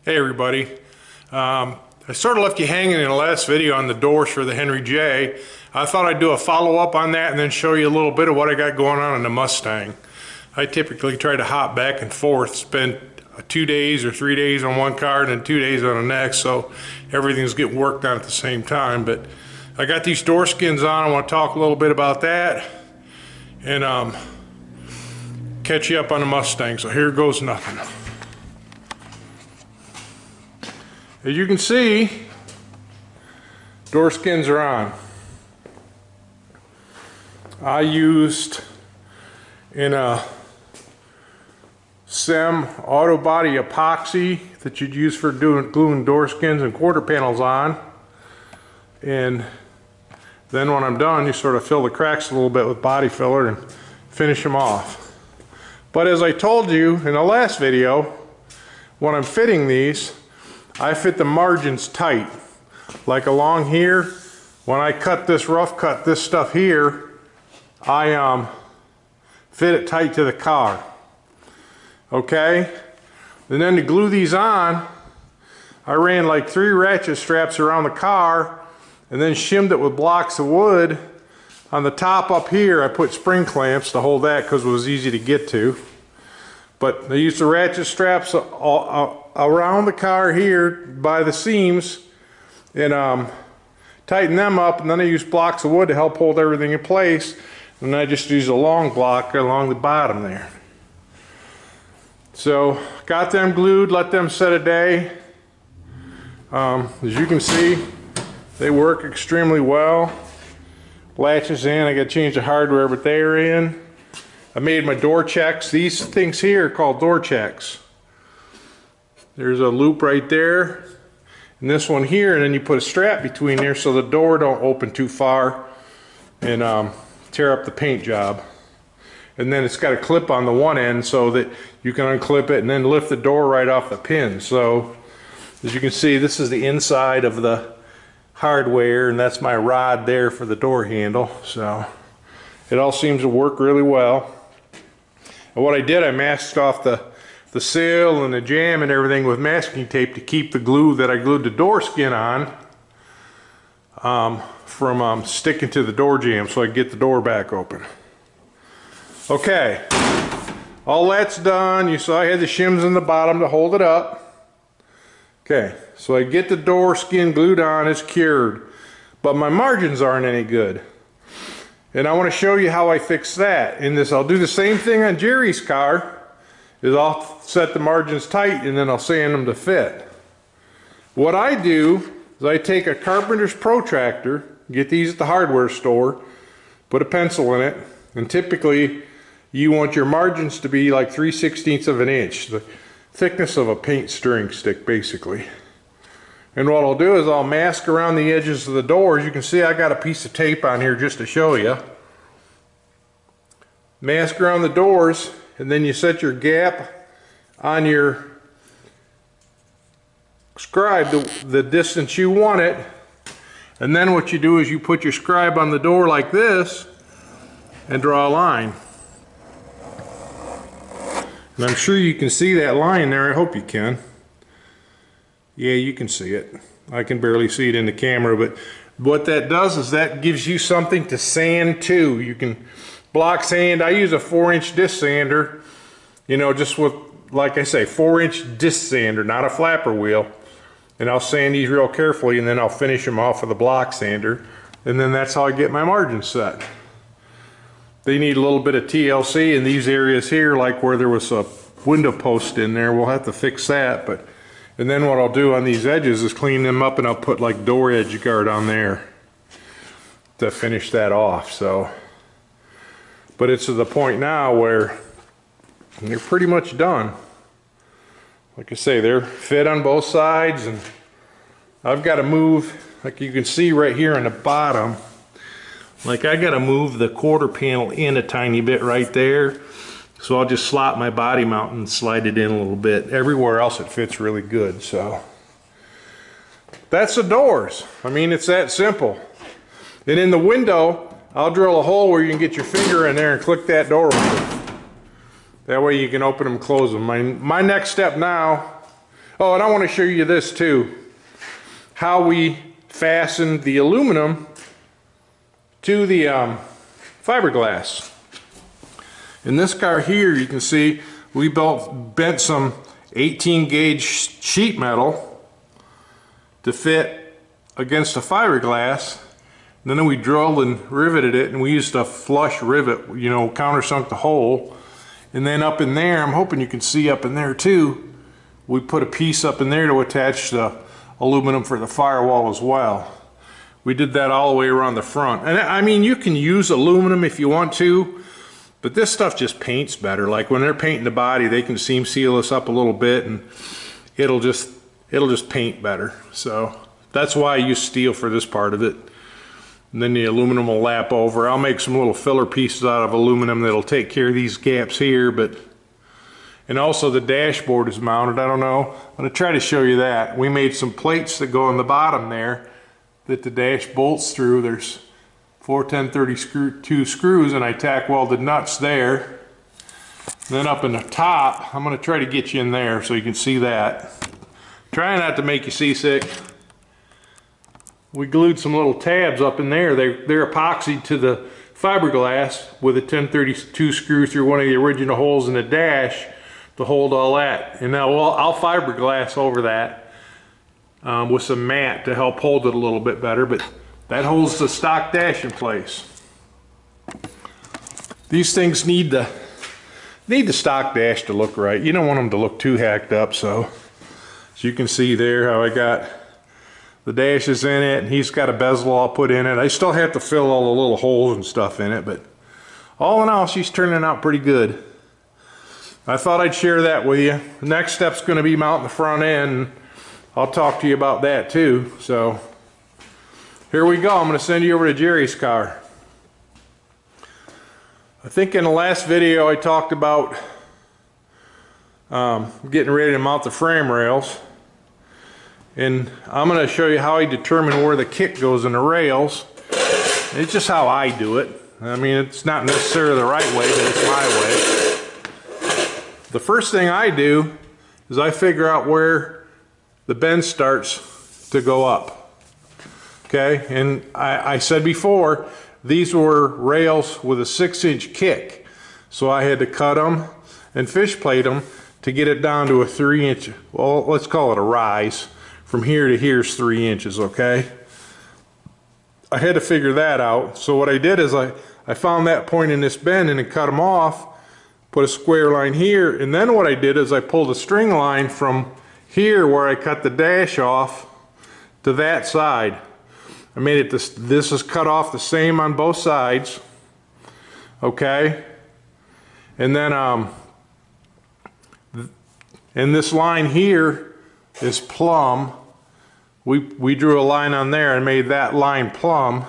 Hey everybody, I sort of left you hanging in the last video on the doors for the Henry J. I thought I'd do a follow-up on that and then show you a little bit of what I got going on in the Mustang. I typically try to hop back and forth, spend 2 days or 3 days on one car and then 2 days on the next, so everything's getting worked on at the same time. But I got these door skins on. I want to talk a little bit about that and catch you up on the Mustang. So here goes nothing. As you can see, door skins are on. I used in a SEM auto body epoxy that you'd use for gluing door skins and quarter panels on. And then when I'm done, you sort of fill the cracks a little bit with body filler and finish them off. But as I told you in the last video, when I'm fitting these, I fit the margins tight. Like along here, when I cut this rough cut, this stuff here, I fit it tight to the car. Okay? And then to glue these on, I ran like 3 ratchet straps around the car and then shimmed it with blocks of wood. On the top up here, I put spring clamps to hold that because it was easy to get to. But I used the ratchet straps around the car here by the seams and tighten them up, and then I use blocks of wood to help hold everything in place, and I just use a long block along the bottom there. So got them glued, let them set a day. As you can see, they work extremely well. Latches in, I got to change the hardware, but they are in. I made my door checks. These things here are called door checks. There's a loop right there, and this one here, and then you put a strap between there so the door don't open too far and tear up the paint job. And then it's got a clip on the one end so that you can unclip it and then lift the door right off the pin. So as you can see, this is the inside of the hardware, and that's my rod there for the door handle. So it all seems to work really well. And what I did, I masked off the seal and the jam and everything with masking tape to keep the glue that I glued the door skin on from sticking to the door jamb so I could get the door back open. Okay, all that's done. You saw I had the shims in the bottom to hold it up. Okay, so I get the door skin glued on, it's cured, but my margins aren't any good. And I want to show you how I fix that. In this, I'll do the same thing on Jerry's car. Is I'll set the margins tight and then I'll sand them to fit. What I do is I take a carpenter's protractor, get these at the hardware store, put a pencil in it, and typically you want your margins to be like 3/16 of an inch, the thickness of a paint stirring stick basically. And what I'll do is I'll mask around the edges of the doors. You can see I got a piece of tape on here just to show you. Mask around the doors, and then you set your gap on your scribe the distance you want it. And then what you do is you put your scribe on the door like this and draw a line. And I'm sure you can see that line there. I hope you can. Yeah, you can see it. I can barely see it in the camera, but what that does is that gives you something to sand to. You can block sand. I use a 4-inch disc sander, you know, just with, like I say, 4-inch disc sander, not a flapper wheel. And I'll sand these real carefully, and then I'll finish them off with a block sander, and then that's how I get my margins set. They need a little bit of TLC in these areas here, like where there was a window post in there. We'll have to fix that, but and then what I'll do on these edges is clean them up, and I'll put like door edge guard on there to finish that off. So, but it's to the point now where they're pretty much done. Like I say, they're fit on both sides, and I've got to move, like you can see right here on the bottom, like I got to move the quarter panel in a tiny bit right there. So I'll just slot my body mount and slide it in a little bit. Everywhere else it fits really good. So that's the doors. I mean, it's that simple. And in the window, I'll drill a hole where you can get your finger in there and click that door open. That way you can open them and close them. My next step now Oh, and I want to show you this too. How we fastened the aluminum to the fiberglass. In this car here, you can see we bent some 18 gauge sheet metal to fit against the fiberglass. And then we drilled and riveted it, and we used a flush rivet, you know, countersunk the hole. And then up in there, I'm hoping you can see up in there too, we put a piece up in there to attach the aluminum for the firewall as well. We did that all the way around the front. And I mean, you can use aluminum if you want to, but this stuff just paints better. Like when they're painting the body, they can seam seal this up a little bit, and it'll just paint better. So that's why I use steel for this part of it. And then the aluminum will lap over. I'll make some little filler pieces out of aluminum that'll take care of these gaps here. And also the dashboard is mounted. I don't know. I'm going to try to show you that. We made some plates that go on the bottom there that the dash bolts through. There's 410-32 screws, and I tack welded nuts there. Then up in the top, I'm going to try to get you in there so you can see that. Try not to make you seasick. We glued some little tabs up in there. They're epoxied to the fiberglass with a 1032 screw through one of the original holes in the dash to hold all that. And now I'll fiberglass over that with some mat to help hold it a little bit better, but that holds the stock dash in place. These things need the stock dash to look right. You don't want them to look too hacked up, so as you can see there how I got the dash is in it, and he's got a bezel I'll put in it. I still have to fill all the little holes and stuff in it, but all in all, she's turning out pretty good. I thought I'd share that with you. The next step's going to be mounting the front end, and I'll talk to you about that too. So here we go. I'm going to send you over to Jerry's car. I think in the last video I talked about getting ready to mount the frame rails. And I'm going to show you how I determine where the kick goes in the rails. It's just how I do it. I mean, it's not necessarily the right way, but it's my way. The first thing I do is I figure out where the bend starts to go up. Okay, and I said before, these were rails with a 6-inch kick. So I had to cut them and fish plate them to get it down to a 3-inch, well, let's call it a rise. From here to here is 3 inches, okay? I had to figure that out. So what I did is I found that point in this bend and then cut them off, put a square line here, and then what I did is I pulled a string line from here where I cut the dash off to that side. I made it, this is cut off the same on both sides, okay? And then, and this line here is plumb. We drew a line on there and made that line plumb,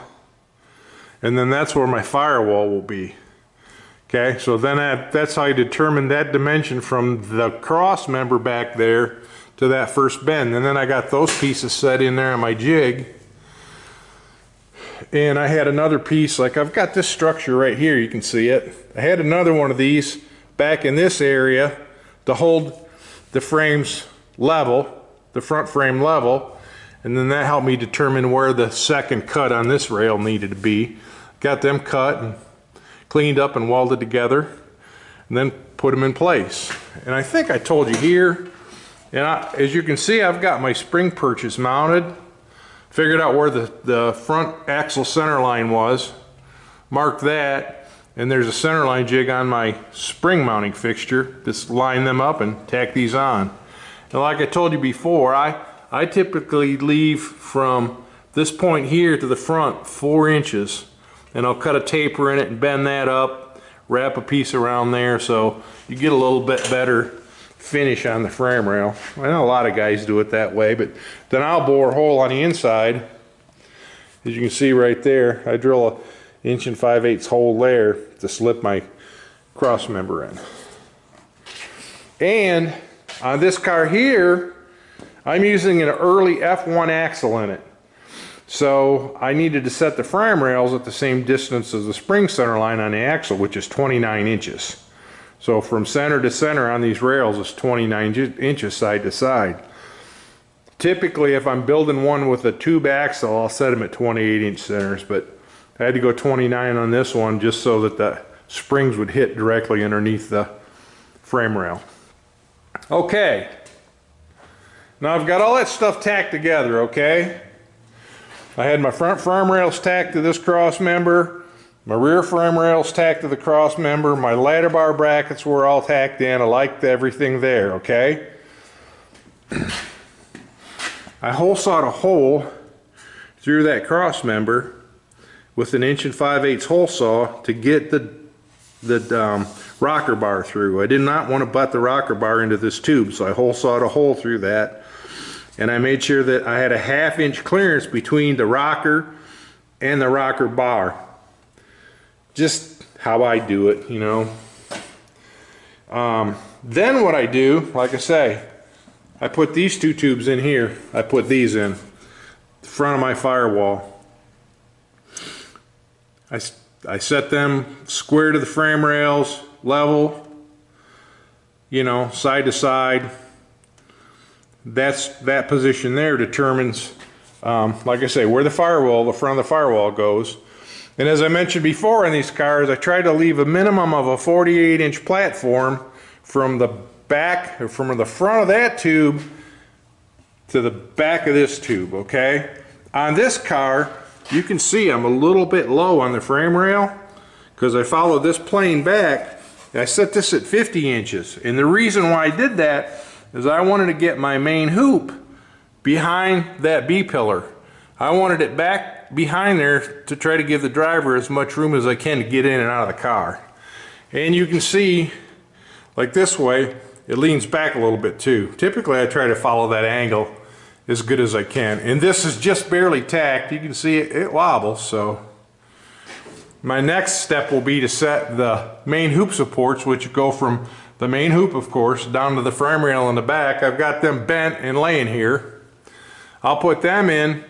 and then that's where my firewall will be. Okay, so then that's how I determined that dimension from the cross member back there to that first bend. And then I got those pieces set in there on my jig, and I had another piece, like I've got this structure right here, you can see it. I had another one of these back in this area to hold the frames level, the front frame level. And then that helped me determine where the second cut on this rail needed to be. Got them cut and cleaned up and welded together, and then put them in place. And I think I told you here, and as you can see, I've got my spring perches mounted. Figured out where the front axle center line was, marked that, and there's a center line jig on my spring mounting fixture. Just line them up and tack these on. And like I told you before, I typically leave from this point here to the front 4 inches, and I'll cut a taper in it and bend that up, wrap a piece around there so you get a little bit better finish on the frame rail. I know a lot of guys do it that way, but then I'll bore a hole on the inside. As you can see right there, I drill a 1 5/8" hole there to slip my cross member in. And on this car here, I'm using an early F1 axle in it. So I needed to set the frame rails at the same distance as the spring center line on the axle, which is 29 inches. So from center to center on these rails is 29 inches side to side. typically if I'm building one with a tube axle, I'll set them at 28-inch centers, but I had to go 29 on this one just so that the springs would hit directly underneath the frame rail. Okay, now I've got all that stuff tacked together, okay? I had my front frame rails tacked to this cross member, my rear frame rails tacked to the cross member, my ladder bar brackets were all tacked in. I liked everything there, okay? I hole sawed a hole through that cross member with an 1 5/8 hole saw to get the rocker bar through. I did not want to butt the rocker bar into this tube, so I hole sawed a hole through that, and I made sure that I had a 1/2 inch clearance between the rocker and the rocker bar. Just how I do it, you know. Then what I do, like I say, I put these 2 tubes in here. I put these in the front of my firewall. I set them square to the frame rails, level, you know, side to side. That position there determines, like I say, where the firewall, the front of the firewall goes. And as I mentioned before in these cars, I try to leave a minimum of a 48-inch platform from the back, or from the front of that tube to the back of this tube, okay? On this car, you can see I'm a little bit low on the frame rail because I followed this plane back. I set this at 50 inches. And the reason why I did that is I wanted to get my main hoop behind that B-pillar. I wanted it back behind there to try to give the driver as much room as I can to get in and out of the car. And you can see, like this way, it leans back a little bit too. Typically I try to follow that angle as good as I can. And this is just barely tacked. You can see it wobbles, so. My next step will be to set the main hoop supports, which go from the main hoop, of course, down to the frame rail in the back. I've got them bent and laying here. I'll put them in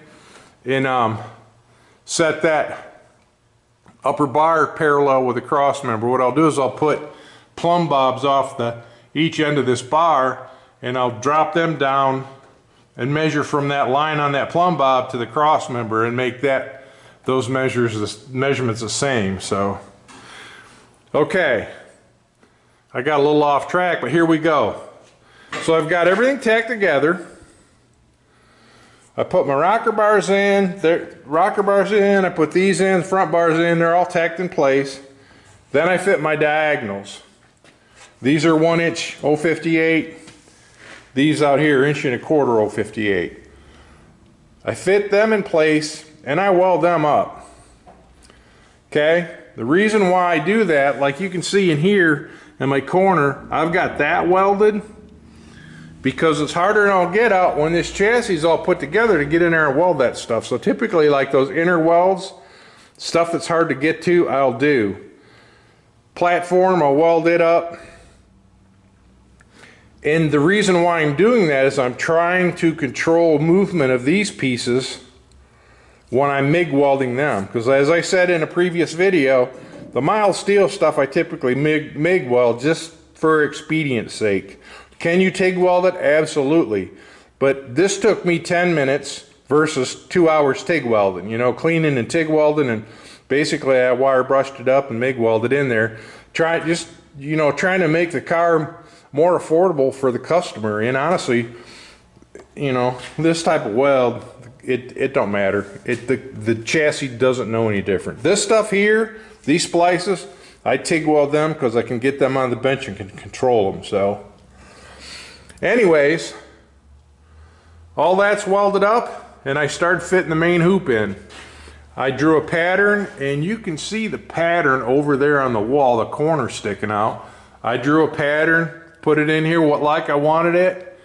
and set that upper bar parallel with the cross member. What I'll do is I'll put plumb bobs off each end of this bar, and I'll drop them down and measure from that line on that plumb bob to the cross member and make those measurements the same. So, okay, I got a little off track, but here we go. So I've got everything tacked together. I put my rocker bars in, I put these in, front bars in, they're all tacked in place. Then I fit my diagonals. These are 1 inch 058. These out here, 1 1/4 inch 058. I fit them in place and I weld them up. Okay? The reason why I do that, like you can see in here in my corner, I've got that welded because it's harder than I'll get out when this chassis is all put together to get in there and weld that stuff. So typically, like those inner welds, stuff that's hard to get to, I'll do. Platform, I'll weld it up. And the reason why I'm doing that is I'm trying to control movement of these pieces when I'm MIG welding them. Because as I said in a previous video, the mild steel stuff I typically MIG weld just for expedience sake. Can you TIG weld it? Absolutely. But this took me 10 minutes versus 2 hours TIG welding. You know, cleaning and TIG welding, and basically I wire brushed it up and MIG welded in there. Trying to make the car more affordable for the customer. And honestly, you know, this type of weld, it don't matter. The chassis doesn't know any different. This stuff here, these splices, I TIG weld them because I can get them on the bench and can control them. So anyways, all that's welded up and I started fitting the main hoop in. I drew a pattern, and you can see the pattern over there on the wall, the corner sticking out. I drew a pattern, put it in here like I wanted it.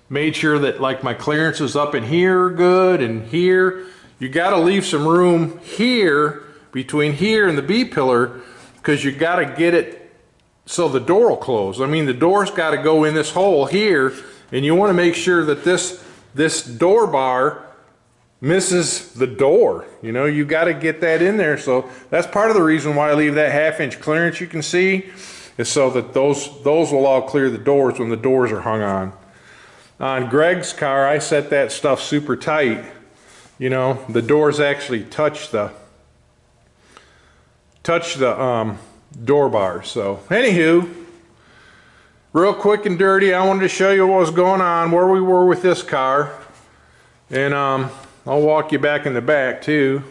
Made sure that like my clearances up in here are good, and here. You got to leave some room here between here and the B-pillar because you got to get it so the door will close. I mean, the door's got to go in this hole here, and you want to make sure that this door bar misses the door. You know, you got to get that in there. So that's part of the reason why I leave that 1/2 inch clearance you can see, is so that those will all clear the doors when the doors are hung on. On Greg's car, I set that stuff super tight. You know, the doors actually touch the door bars. So anywho, real quick and dirty, I wanted to show you what was going on, where we were with this car, and I'll walk you back in the back too,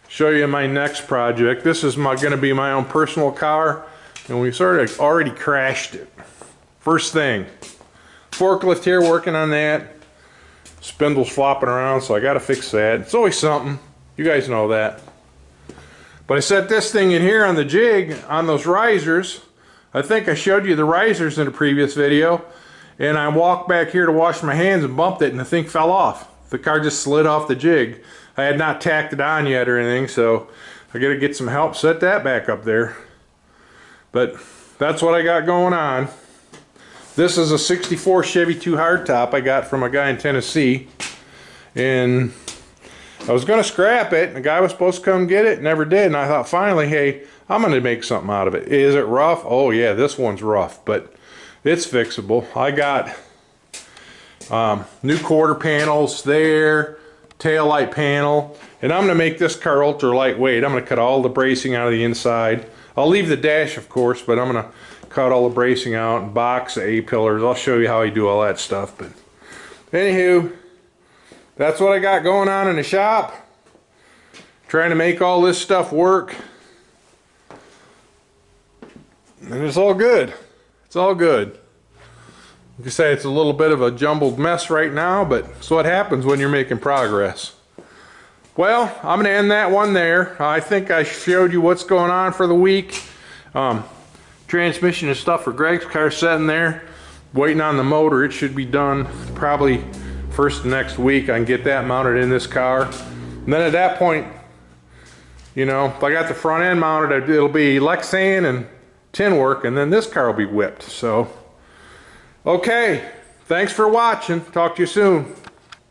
show you my next project. This is going to be my own personal car, and we sort of already crashed it. First thing, forklift here, working on that. Spindle's flopping around, so I got to fix that. It's always something, you guys know that. But I set this thing in here on the jig on those risers. I think I showed you the risers in a previous video, and I walked back here to wash my hands and bumped it, and the thing fell off. The car just slid off the jig. I had not tacked it on yet or anything, so I gotta get some help set that back up there. But that's what I got going on. This is a 64 Chevy 2 hardtop I got from a guy in Tennessee, and I was gonna scrap it, and the guy was supposed to come get it, never did, and I thought finally, hey, I'm gonna make something out of it. Is it rough? Oh yeah, this one's rough, but it's fixable. I got new quarter panels there, tail light panel, and I'm gonna make this car ultra lightweight. I'm gonna cut all the bracing out of the inside. I'll leave the dash, of course, but I'm gonna cut all the bracing out and box the A-pillars. I'll show you how I do all that stuff. But anywho, that's what I got going on in the shop. Trying to make all this stuff work. And it's all good. It's all good. Like I say, it's a little bit of a jumbled mess right now, but it's what happens when you're making progress. Well, I'm going to end that one there. I think I showed you what's going on for the week. Transmission and stuff for Greg's car sitting there, waiting on the motor. It should be done probably first next week. I can get that mounted in this car. And then at that point, you know, if I got the front end mounted, it'll be Lexan and tin work, and then this car will be whipped. So, okay, thanks for watching. Talk to you soon.